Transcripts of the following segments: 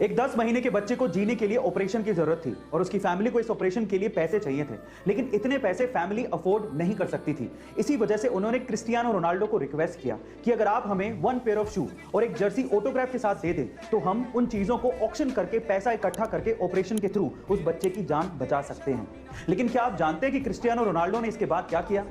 एक 10 महीने के बच्चे को जीने के लिए ऑपरेशन की जरूरत थी और उसकी फैमिली को इस ऑपरेशन के लिए पैसे चाहिए थे, लेकिन इतने पैसे फैमिली अफोर्ड नहीं कर सकती थी। इसी वजह से उन्होंने क्रिस्टियानो रोनाल्डो को रिक्वेस्ट किया कि अगर आप हमें 1 पेयर ऑफ शू और एक जर्सी ऑटोग्राफ के साथ दे दें तो हम उन चीजों को ऑक्शन करके पैसा इकट्ठा करके ऑपरेशन के थ्रू उस बच्चे की जान बचा सकते हैं। लेकिन क्या आप जानते हैं कि क्रिस्टियानो रोनाल्डो ने इसके बाद क्या किया?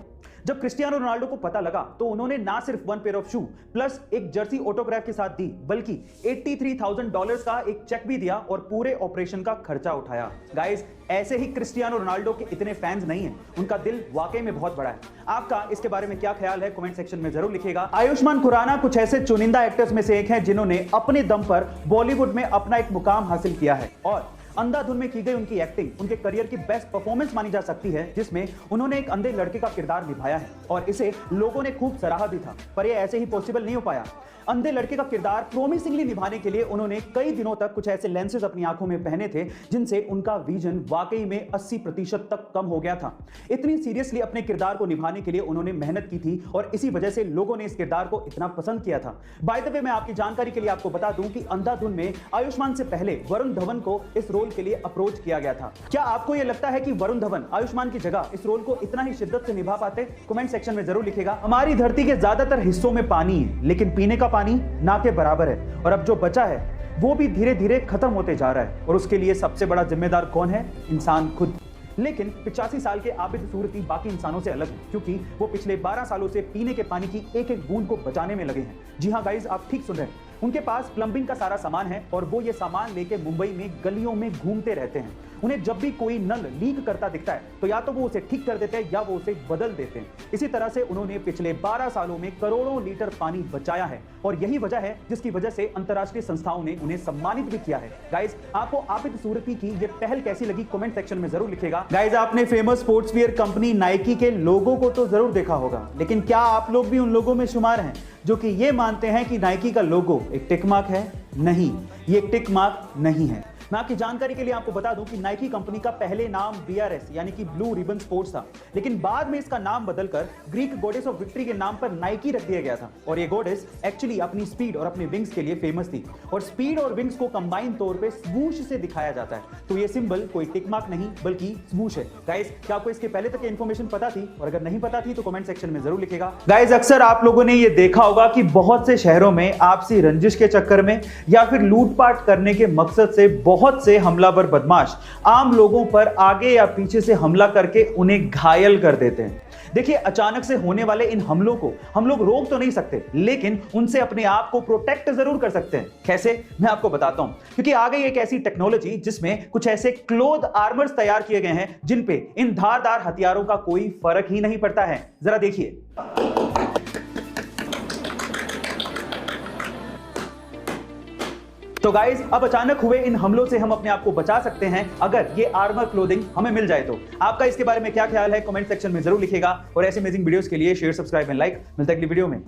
जब क्रिस्टियानो रोनाल्डो को पता लगा तो उन्होंने ना सिर्फ 1 पेयर ऑफ शू प्लस एक जर्सी ऑटोग्राफ के साथ दी, बल्कि $83,000 का एक चेक भी दिया और पूरे ऑपरेशन का खर्चा उठाया। गाइस, ऐसे ही क्रिस्टियानो रोनाल्डो के इतने फैंस नहीं हैं, उनका दिल वाकई में बहुत बड़ा है। आपका इसके बारे में क्या ख्याल है कमेंट सेक्शन में जरूर लिखिएगा। आयुष्मान खुराना कुछ ऐसे चुनिंदा एक्टर्स में से एक हैं जिन्होंने अपने दम पर बॉलीवुड में अपना एक मुकाम हासिल किया है और अंधाधुन में की गई उनकी एक्टिंग उनके करियर की बेस्ट परफॉर्मेंस मानी जा सकती है, जिसमें उन्होंने एक अंधे लड़के का किरदार निभाया है और इसे लोगों ने खूब सराहा भी था, पर यह ऐसे ही पॉसिबल नहीं हो पाया। अंधे लड़के का किरदार प्रोमिसिंगली निभाने के लिए उन्होंने कई दिनों तक कुछ ऐसे लेंसेज अपनी आंखों में पहने थे जिनसे उनका विजन वाकई में 80% तक कम हो गया था। इतनी सीरियसली अपने किरदार को निभाने के लिए उन्होंने मेहनत की थी और इसी वजह से लोगों ने इस किरदार को इतना पसंद किया था। बाय द वे, मैं आपकी जानकारी के लिए आपको बता दूं कि अंधाधुन में आयुष्मान से पहले वरुण धवन को इस रोल के लिए अप्रोच किया गया था। क्या आपको यह लगता है कि वरुण धवन आयुष्मान की जगह इस रोल को इतना ही शिद्दत से निभा पाते? कमेंट सेक्शन में जरूर लिखिएगा। हमारी धरती के ज्यादातर हिस्सों में पानी है, लेकिन पीने का पानी ना के बराबर है और अब जो बचा है वो भी धीरे धीरे खत्म होते जा रहा है और उसके लिए सबसे बड़ा जिम्मेदार कौन है? इंसान खुद। लेकिन 85 साल के आबिद सूरती बाकी इंसानों से अलग है, क्योंकि वो पिछले 12 सालों से पीने के पानी की एक एक बूंद को बचाने में लगे हैं। जी हाँ गाइज, आप ठीक सुन रहे हैं, उनके पास प्लम्बिंग का सारा सामान है और वो ये सामान लेके मुंबई में गलियों में घूमते रहते हैं। उन्हें जब भी कोई नल लीक करता दिखता है तो या तो वो उसे ठीक कर देते हैं या वो उसे बदल देते हैं। इसी तरह से उन्होंने पिछले 12 सालों में करोड़ों लीटर पानी बचाया है और यही वजह है जिसकी वजह से अंतर्राष्ट्रीय संस्थाओं ने उन्हें सम्मानित भी किया है। गाइज, आपको आबिद सूरती की ये पहल कैसी लगी कमेंट सेक्शन में जरूर लिखिएगा। गाइज, आपने फेमस स्पोर्ट्सवियर कंपनी नाइकी के लोगो को तो जरूर देखा होगा, लेकिन क्या आप लोग भी उन लोगों में शुमार हैं जो कि ये मानते हैं कि नाइकी का लोगो एक टिक मार्क है? नहीं, ये एक टिक मार्क नहीं है। मैं आपकी जानकारी के लिए आपको बता दूं कि नाइकी कंपनी का पहले नाम BRS यानी कि ब्लू रिबन स्पोर्ट्स था, लेकिन बाद में इसका नाम बदलकर ग्रीक गॉडेस ऑफ विक्ट्री के नाम पर नाइकी रख दिया गया था। और ये गॉडेस एक्चुअली अपनी स्पीड और अपने विंग्स के लिए फेमस थी और स्पीड और विंग्स को कंबाइन तौर पे स्वूश से दिखाया जाता है। तो ये सिंबल कोई टिक मार्क नहीं बल्कि स्वूश है। गाइस, क्या आपको इसके पहले तक इन्फॉर्मेशन पता थी? और अगर नहीं पता थी तो कमेंट सेक्शन में जरूर लिखिएगा। गाइस, अक्सर आप लोगों ने ये देखा होगा कि बहुत से शहरों में आपसी रंजिश के चक्कर में या फिर लूटपाट करने के मकसद से बहुत से हमलावर बदमाश आम लोगों पर आगे या पीछे से हमला करके उन्हें घायल कर देते हैं। देखिए, अचानक से होने वाले इन हमलों को हम लोग रोक तो नहीं सकते, लेकिन उनसे अपने आप को प्रोटेक्ट जरूर कर सकते हैं। कैसे? मैं आपको बताता हूं, क्योंकि आ गई एक ऐसी टेक्नोलॉजी जिसमें कुछ ऐसे क्लोथ आर्मर्स तैयार किए गए हैं जिन पे इन धारदार हथियारों का कोई फर्क ही नहीं पड़ता है। जरा देखिए। तो गाइज, अब अचानक हुए इन हमलों से हम अपने आप को बचा सकते हैं अगर ये आर्मर क्लोथिंग हमें मिल जाए तो। आपका इसके बारे में क्या ख्याल है कमेंट सेक्शन में जरूर लिखिएगा और ऐसे अमेजिंग वीडियोस के लिए शेयर, सब्सक्राइब एंड लाइक। मिलते हैं अगली वीडियो में।